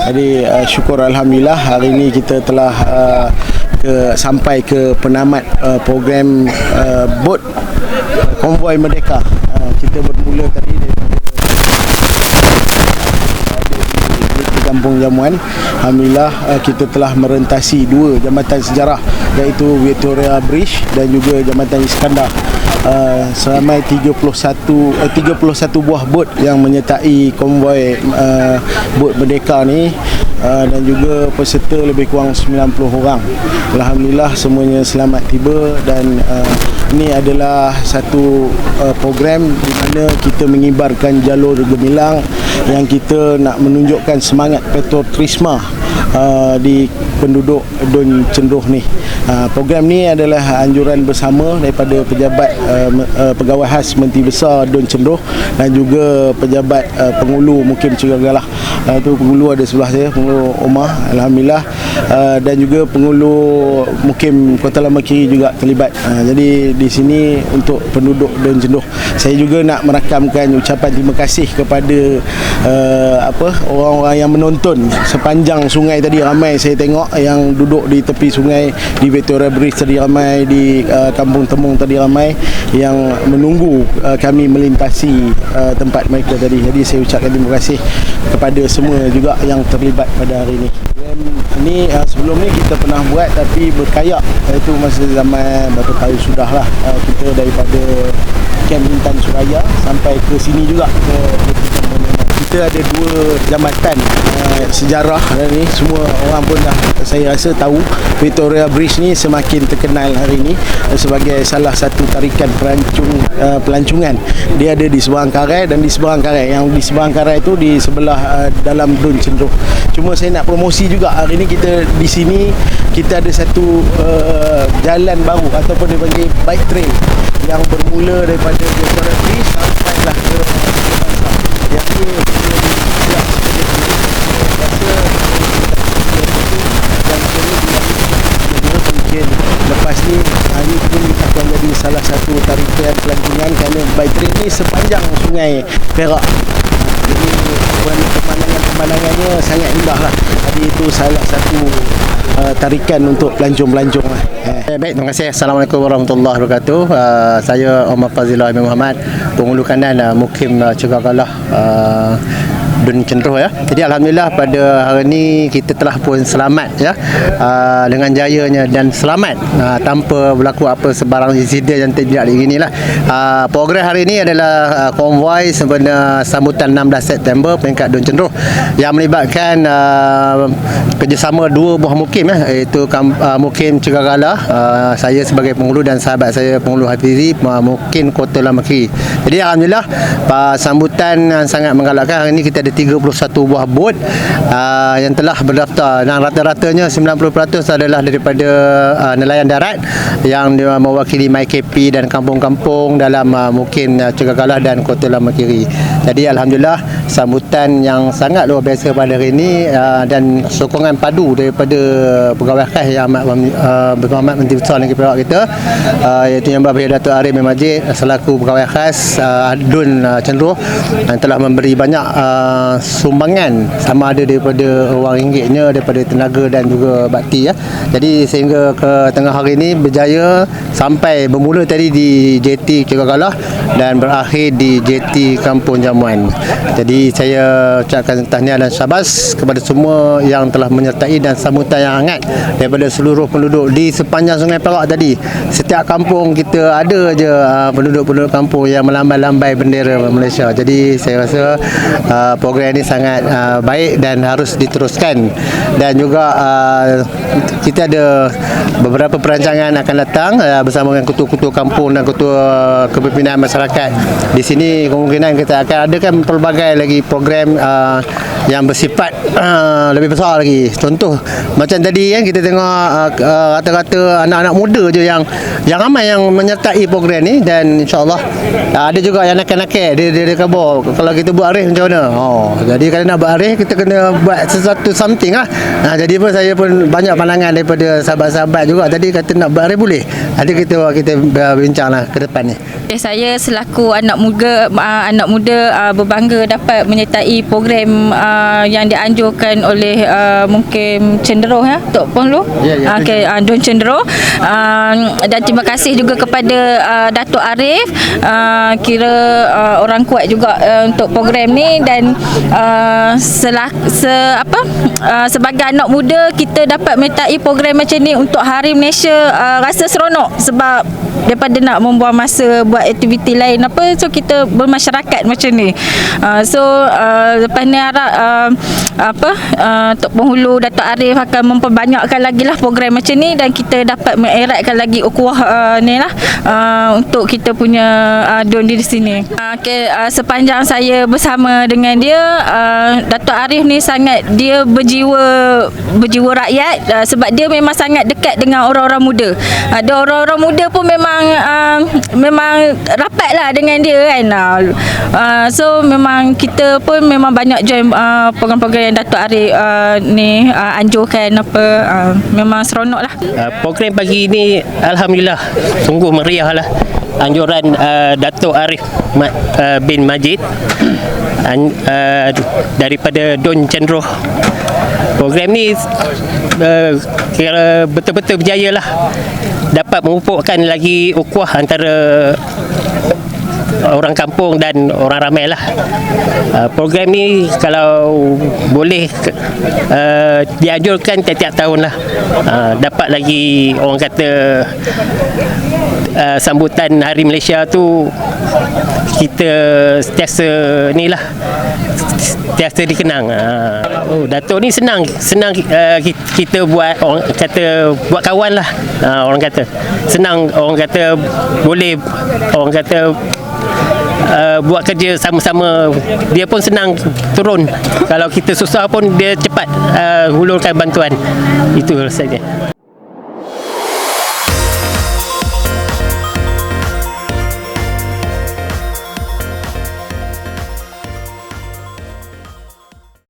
Jadi syukur alhamdulillah hari ini kita telah sampai ke penamat program bot konvoi Merdeka. Kita bermula tadi di Kampung Jamuan. Alhamdulillah kita telah merentasi dua jambatan sejarah, iaitu Victoria Bridge dan juga Jambatan Iskandar. Seramai 31 buah bot yang menyertai konvoi bot Merdeka ni, dan juga peserta lebih kurang 90 orang. Alhamdulillah semuanya selamat tiba, dan ini adalah satu program di mana kita mengibarkan jalur gemilang yang kita nak menunjukkan semangat patriotisme di penduduk Dun Cenduh ni. Program ni adalah anjuran bersama daripada pejabat pegawai khas Menteri Besar Dun Cenduh dan juga pejabat pengulu Mukim Cegagalah. Itu pengulu ada sebelah saya, pengulu Omar, alhamdulillah, dan juga pengulu Mukim Kota Lama Kiri juga terlibat. Jadi di sini untuk penduduk Dun Cenduh, saya juga nak merakamkan ucapan terima kasih kepada orang-orang yang menonton sepanjang sungai tadi. Ramai saya tengok yang duduk di tepi sungai di Victoria Bridge tadi, ramai di Kampung Temung tadi, ramai yang menunggu kami melintasi tempat mereka tadi. Jadi saya ucapkan terima kasih kepada semua juga yang terlibat pada hari ini. Ini sebelum ni kita pernah buat tapi berkayak, iaitu masa zaman berapa tahun sudah lah. Kita daripada Kem Intan Suraya sampai ke sini juga ke kita ada dua jambatan sejarah ni. Semua orang pun dah, saya rasa, tahu Victoria Bridge ni semakin terkenal hari ini sebagai salah satu tarikan pelancongan. Dia ada di seberang Karai dan di seberang Karai. Yang di seberang Karai itu di sebelah dalam Dun Cenduh. Cuma saya nak promosi juga hari ini, kita di sini kita ada satu jalan baru ataupun dipanggil bike trail yang bermula daripada Victoria Bridge sampailah ke yang ini mungkin lepas ni hari pun akan jadi salah satu tarikan pelancongan, kerana bike trail ni sepanjang sungai Perak. Jadi pemandangannya sangat indah lah. Jadi itu salah satu tarikan untuk pelancong-pelancong lah. Baik, terima kasih. Assalamualaikum warahmatullahi wabarakatuh. Saya Omar Fazillah Amin Muhammad, Pengulu Kanan Mukim Cegagalah Dun Cenduh ya. Jadi alhamdulillah pada hari ini kita telah pun selamat ya, dengan jayanya dan selamat tanpa berlaku apa sebarang insiden yang tidak diinginilah. Program hari ini adalah konvoi sempena sambutan 16 September peringkat Dun Cenduh yang melibatkan kerjasama dua buah mukim ya, iaitu Mukim Cegagalah, saya sebagai pengulu, dan sahabat saya pengulu Hafizi Mukim Kota Lama Kiri. Jadi alhamdulillah sambutan yang sangat menggalakkan. Hari ini kita ada 31 buah bot yang telah berdaftar, dan rata-ratanya 90% adalah daripada nelayan darat yang mewakili MyKP dan kampung-kampung dalam Mukim Cegagalah dan Kota Lama Kiri. Jadi alhamdulillah sambutan yang sangat luar biasa pada hari ini, dan sokongan padu daripada pegawai khas yang berhormat Menteri Besar Negeri Perak kita, iaitu Yang Berhormat Datuk Arif bin Majid selaku pegawai khas Dun Cenduh, yang telah memberi banyak sumbangan, sama ada daripada wang ringgitnya, daripada tenaga dan juga bakti ya. Jadi sehingga ke tengah hari ini berjaya sampai bermula tadi di JT Cegagalah dan berakhir di JT Kampung Jamuan. Jadi saya ucapkan tahniah dan syabas kepada semua yang telah menyertai dan sambutan yang hangat daripada seluruh penduduk di sepanjang Sungai Perak tadi. Setiap kampung kita ada je penduduk-penduduk kampung yang melambai-lambai bendera Malaysia. Jadi saya rasa program ini sangat baik dan harus diteruskan. Dan juga kita ada beberapa perancangan akan datang bersama dengan ketua-ketua kampung dan ketua kepimpinan masyarakat. Di sini kemungkinan kita akan adakan pelbagai lagi program yang bersifat lebih besar lagi. Contoh macam tadi kan kita tengok rata-rata anak-anak muda je yang ramai yang menyertai program ni, dan insya-Allah ada juga yang nakal-nakal dia kabar kalau kita buat race macam mana. Jadi kalau nak buat arif, kita kena buat sesuatu something lah. Jadi pun saya pun banyak pandangan daripada sahabat-sahabat juga. Tadi kata nak buat arif boleh. Nanti kita bincang lah ke depan ni. Saya selaku anak muda berbangga dapat menyertai program yang dianjurkan oleh mungkin Cenderoh Tok Penghulu. Don Cenderoh. Dan terima kasih juga kepada Datuk Arif, kira orang kuat juga untuk program ni, dan sebagai anak muda kita dapat menyertai program macam ni untuk Hari Malaysia, rasa seronok sebab daripada nak membuang masa buat aktiviti lain so kita bermasyarakat macam ni. Lepas ni harap Tok Penghulu Datuk Arif akan memperbanyakkan lagi lah program macam ni, dan kita dapat mengeratkan lagi ukhuwah ni lah untuk kita punya don di sini. Sepanjang saya bersama dengan dia, Datuk Arif ni sangat dia berjiwa rakyat, sebab dia memang sangat dekat dengan orang-orang muda. Ada orang-orang muda pun memang rapat lah dengan dia kan. So memang kita pun memang banyak join program-program yang Datuk Arif ni anjurkan memang seronok lah. Program pagi ini alhamdulillah sungguh meriah lah. Anjuran Datuk Arif bin Majid daripada Don Cenderoh. Program ni kira betul-betul berjaya lah, dapat memupukkan lagi ukhuwah antara orang kampung dan orang ramai lah. Program ni kalau boleh dianjurkan tiap-tiap tahun lah. Dapat lagi orang kata sambutan Hari Malaysia tu kita sentiasa ni lah, sentiasa dikenang. Datuk ni senang kita buat, orang kata buat kawan lah. Orang kata senang, orang kata boleh, orang kata buat kerja sama-sama. Dia pun senang turun. Kalau kita susah pun dia cepat hulurkan bantuan. Itu saja.